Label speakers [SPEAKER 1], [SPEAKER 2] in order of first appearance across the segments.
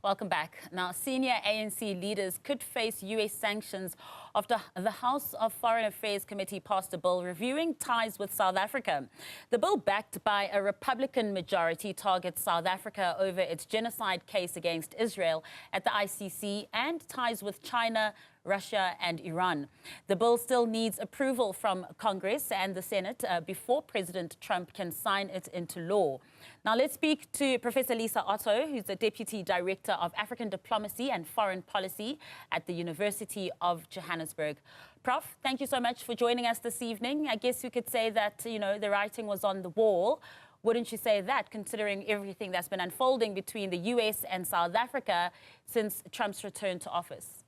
[SPEAKER 1] Welcome back. Now, senior ANC leaders could face U.S. sanctions after the House of Foreign Affairs Committee passed a bill reviewing ties with South Africa. The bill, backed by a Republican majority, targets South Africa over its genocide case against Israel at the ICC and ties with China, Russia and Iran. The bill still needs approval from Congress and the Senate before President Trump can sign it into law. Now let's speak to Professor Lisa Otto, who's the Deputy Director of African Diplomacy and Foreign Policy at the University of Johannesburg. Prof, thank you so much for joining us this evening. I guess you could say that, the writing was on the wall. Wouldn't you say that, considering everything that's been unfolding between the US and South Africa since Trump's return to office?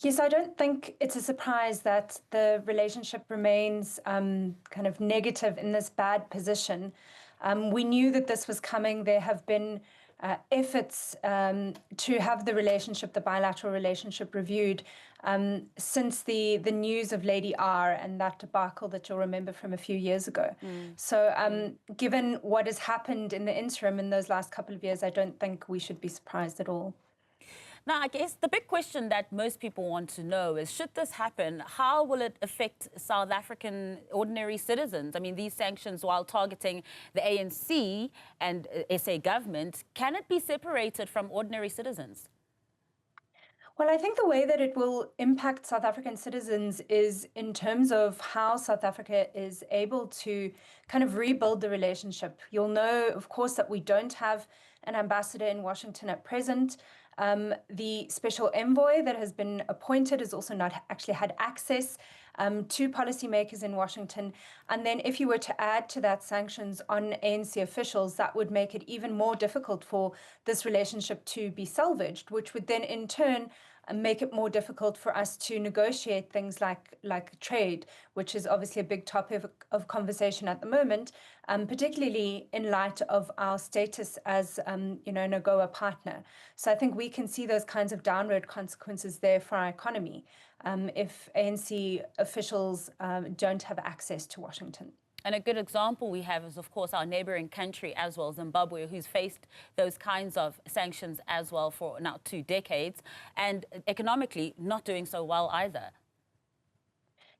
[SPEAKER 2] Yes, I don't think it's a surprise that the relationship remains kind of negative in this bad position. We knew that this was coming. There have been efforts to have the bilateral relationship reviewed since the news of Lady R and that debacle that you'll remember from a few years ago. So given what has happened in the interim in those last couple of years, I don't think we should be surprised at all.
[SPEAKER 1] Now, I guess the big question that most people want to know is, should this happen, how will it affect South African ordinary citizens? I mean, these sanctions, while targeting the ANC and SA government, can it be separated from ordinary citizens?
[SPEAKER 2] Well, I think the way that it will impact South African citizens is in terms of how South Africa is able to kind of rebuild the relationship. You'll know, of course, that we don't have an ambassador in Washington at present. The special envoy that has been appointed has also not actually had access to policymakers in Washington. And then if you were to add to that sanctions on ANC officials, that would make it even more difficult for this relationship to be salvaged, which would then in turn make it more difficult for us to negotiate things like trade, which is obviously a big topic of conversation at the moment, particularly in light of our status as, an AGOA partner. So I think we can see those kinds of downward consequences there for our economy if ANC officials don't have access to Washington.
[SPEAKER 1] And a good example we have is, of course, our neighboring country as well, Zimbabwe, who's faced those kinds of sanctions as well for now 2 decades, and economically not doing so well either.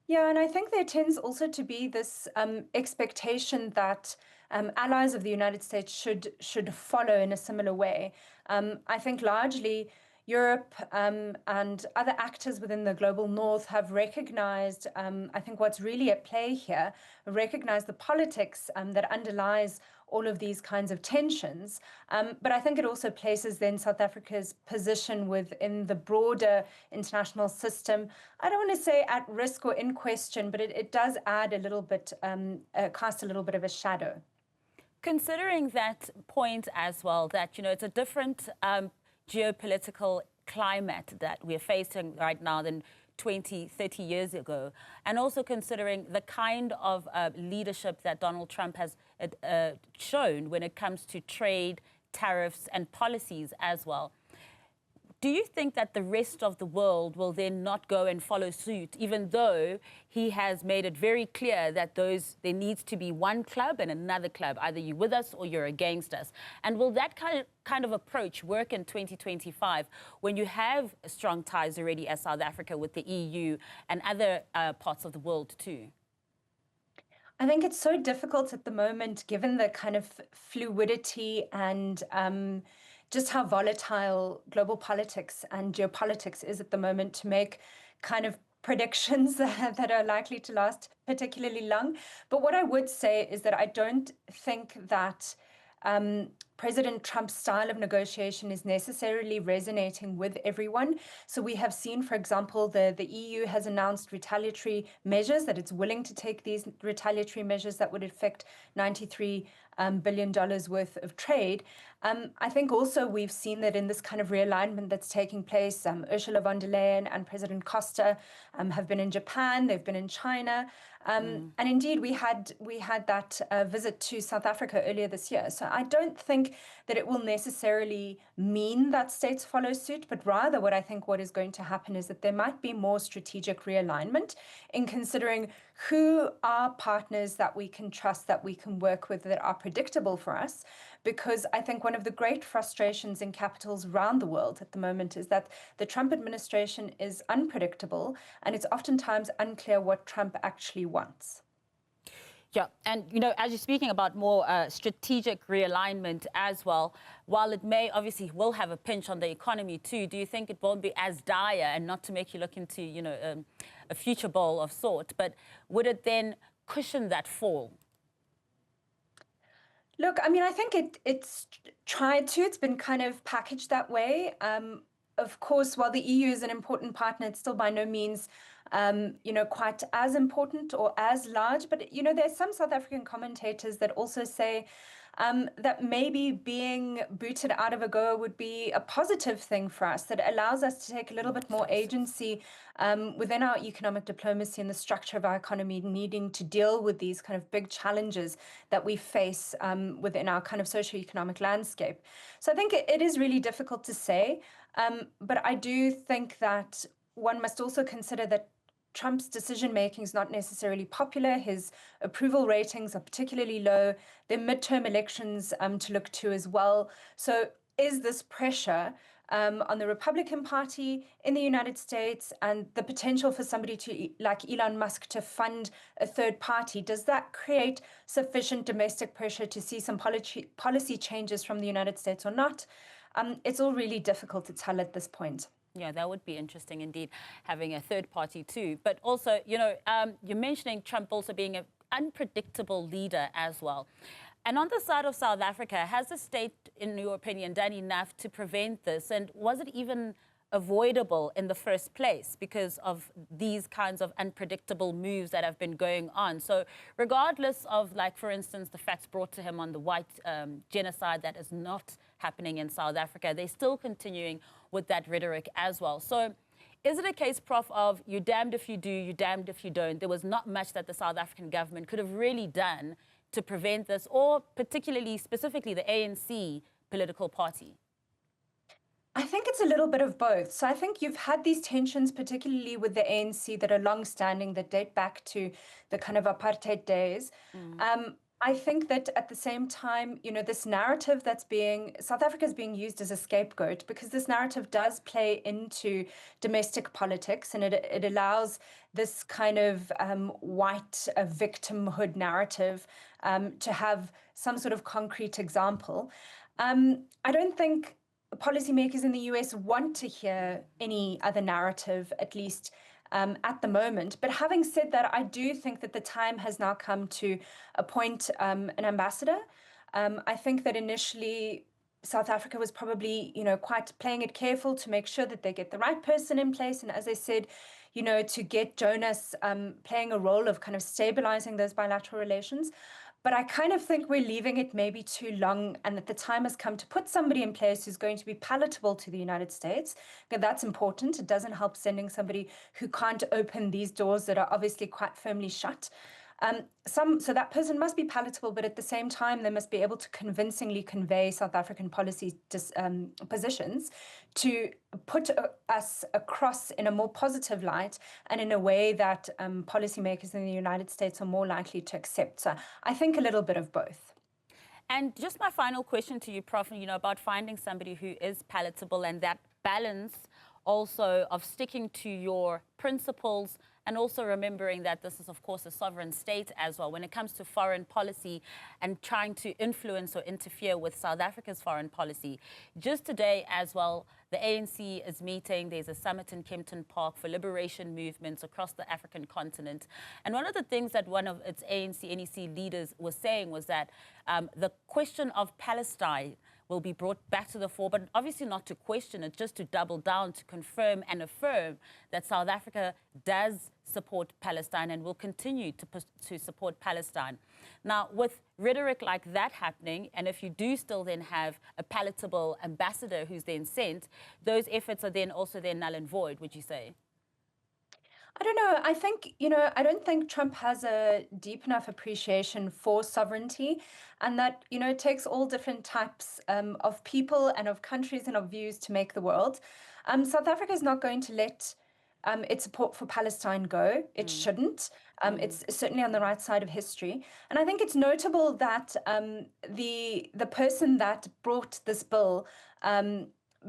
[SPEAKER 2] Yeah, and I think there tends also to be this expectation that allies of the United States should follow in a similar way. I think largely Europe and other actors within the global north have recognized, I think what's really at play here, recognized the politics that underlies all of these kinds of tensions. But I think it also places then South Africa's position within the broader international system, I don't want to say at risk or in question, but it does add a little bit, cast a little bit of a shadow.
[SPEAKER 1] Considering that point as well, that, it's a different geopolitical climate that we're facing right now than 20, 30 years ago, and also considering the kind of leadership that Donald Trump has shown when it comes to trade, tariffs and policies as well. Do you think that the rest of the world will then not go and follow suit, even though he has made it very clear that there needs to be one club and another club, either you're with us or you're against us? And will that kind of approach work in 2025 when you have strong ties already as South Africa with the EU and other parts of the world too?
[SPEAKER 2] I think it's so difficult at the moment, given the kind of fluidity and just how volatile global politics and geopolitics is at the moment, to make kind of predictions that are likely to last particularly long. But what I would say is that I don't think that President Trump's style of negotiation is necessarily resonating with everyone. So we have seen, for example, the EU has announced retaliatory measures, that it's willing to take these retaliatory measures that would affect $93 billion worth of trade. I think also we've seen that in this kind of realignment that's taking place, Ursula von der Leyen and President Costa have been in Japan, they've been in China. And indeed, we had that visit to South Africa earlier this year. So I don't think think that it will necessarily mean that states follow suit, but rather what is going to happen is that there might be more strategic realignment in considering who are partners that we can trust, that we can work with, that are predictable for us. Because I think one of the great frustrations in capitals around the world at the moment is that the Trump administration is unpredictable, and it's oftentimes unclear what Trump actually wants.
[SPEAKER 1] Yeah, and as you're speaking about more strategic realignment as well, while it may obviously will have a pinch on the economy too, do you think it won't be as dire, and not to make you look into a future bowl of sort, but would it then cushion that fall?
[SPEAKER 2] Look, I mean, I think it's tried to. It's been kind of packaged that way. Of course, while the EU is an important partner, it's still by no means, quite as important or as large. But, there's some South African commentators that also say that maybe being booted out of AGOA would be a positive thing for us, that allows us to take a little bit more agency within our economic diplomacy and the structure of our economy, needing to deal with these kind of big challenges that we face within our kind of socioeconomic landscape. So I think it is really difficult to say, but I do think that one must also consider that Trump's decision-making is not necessarily popular. His approval ratings are particularly low. There are midterm elections to look to as well. So is this pressure on the Republican Party in the United States, and the potential for somebody like Elon Musk to fund a third party, does that create sufficient domestic pressure to see some policy changes from the United States or not? It's all really difficult to tell at this point.
[SPEAKER 1] Yeah, that would be interesting indeed, having a third party too. But also, you're mentioning Trump also being an unpredictable leader as well. And on the side of South Africa, has the state, in your opinion, done enough to prevent this? And was it even avoidable in the first place because of these kinds of unpredictable moves that have been going on? So regardless of, like, for instance, the facts brought to him on the white genocide that is not happening in South Africa, they're still continuing with that rhetoric as well. So is it a case, Prof, of you're damned if you do, you're damned if you don't? There was not much that the South African government could have really done to prevent this, or particularly, specifically, the ANC political party?
[SPEAKER 2] I think it's a little bit of both. So I think you've had these tensions, particularly with the ANC, that are long-standing, that date back to the kind of apartheid days. I think that at the same time, this narrative South Africa is being used as a scapegoat, because this narrative does play into domestic politics, and it allows this kind of white victimhood narrative to have some sort of concrete example. I don't think policymakers in the US want to hear any other narrative, at least at the moment. But having said that, I do think that the time has now come to appoint an ambassador. I think that initially South Africa was probably, quite playing it careful to make sure that they get the right person in place. And as I said, to get Jonas playing a role of kind of stabilizing those bilateral relations. But I kind of think we're leaving it maybe too long, and that the time has come to put somebody in place who's going to be palatable to the United States. That's important. It doesn't help sending somebody who can't open these doors that are obviously quite firmly shut. So that person must be palatable, but at the same time, they must be able to convincingly convey South African policy positions to put us across in a more positive light, and in a way that policymakers in the United States are more likely to accept. So I think a little bit of both.
[SPEAKER 1] And just my final question to you, Prof, about finding somebody who is palatable, and that balance also of sticking to your principles, and also remembering that this is, of course, a sovereign state as well when it comes to foreign policy and trying to influence or interfere with South Africa's foreign policy. Just today as well, the ANC is meeting. There's a summit in Kempton Park for liberation movements across the African continent. And one of the things that one of its ANC-NEC leaders was saying was that the question of Palestine will be brought back to the fore, but obviously not to question it, just to double down, to confirm and affirm that South Africa does support Palestine and will continue to support Palestine. Now, with rhetoric like that happening, and if you do still then have a palatable ambassador who's then sent, those efforts are then also null and void, would you say?
[SPEAKER 2] I don't know. I think, I don't think Trump has a deep enough appreciation for sovereignty, and that, it takes all different types of people and of countries and of views to make the world. South Africa is not going to let its support for Palestine go. It shouldn't. It's certainly on the right side of history. And I think it's notable that the person that brought this bill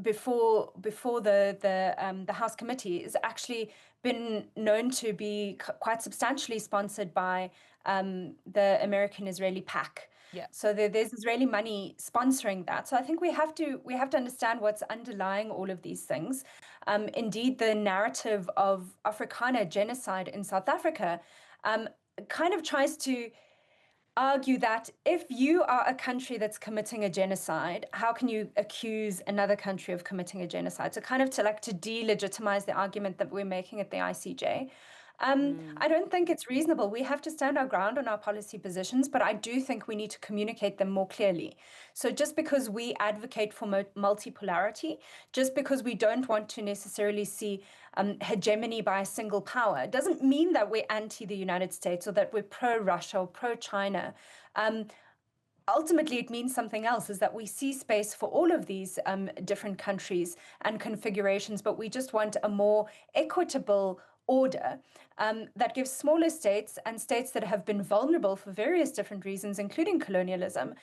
[SPEAKER 2] before the House committee has actually been known to be quite substantially sponsored by the American-Israeli PAC.
[SPEAKER 1] Yeah.
[SPEAKER 2] So there's Israeli money sponsoring that. So I think we have to understand what's underlying all of these things. Indeed, the narrative of Afrikaner genocide in South Africa kind of tries to argue that if you are a country that's committing a genocide, how can you accuse another country of committing a genocide? So kind of to delegitimize the argument that we're making at the ICJ. I don't think it's reasonable. We have to stand our ground on our policy positions, but I do think we need to communicate them more clearly. So just because we advocate for multipolarity, just because we don't want to necessarily see hegemony by a single power, doesn't mean that we're anti the United States or that we're pro-Russia or pro-China. Ultimately, it means something else, is that we see space for all of these different countries and configurations, but we just want a more equitable order that gives smaller states and states that have been vulnerable for various different reasons, including colonialism,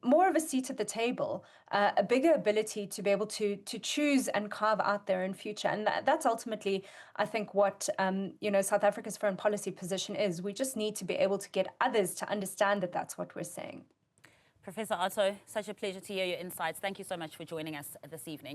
[SPEAKER 2] more of a seat at the table, a bigger ability to be able to choose and carve out their own future. And that's ultimately, I think, what South Africa's foreign policy position is. We just need to be able to get others to understand that that's what we're saying.
[SPEAKER 1] Professor Otto, such a pleasure to hear your insights. Thank you so much for joining us this evening.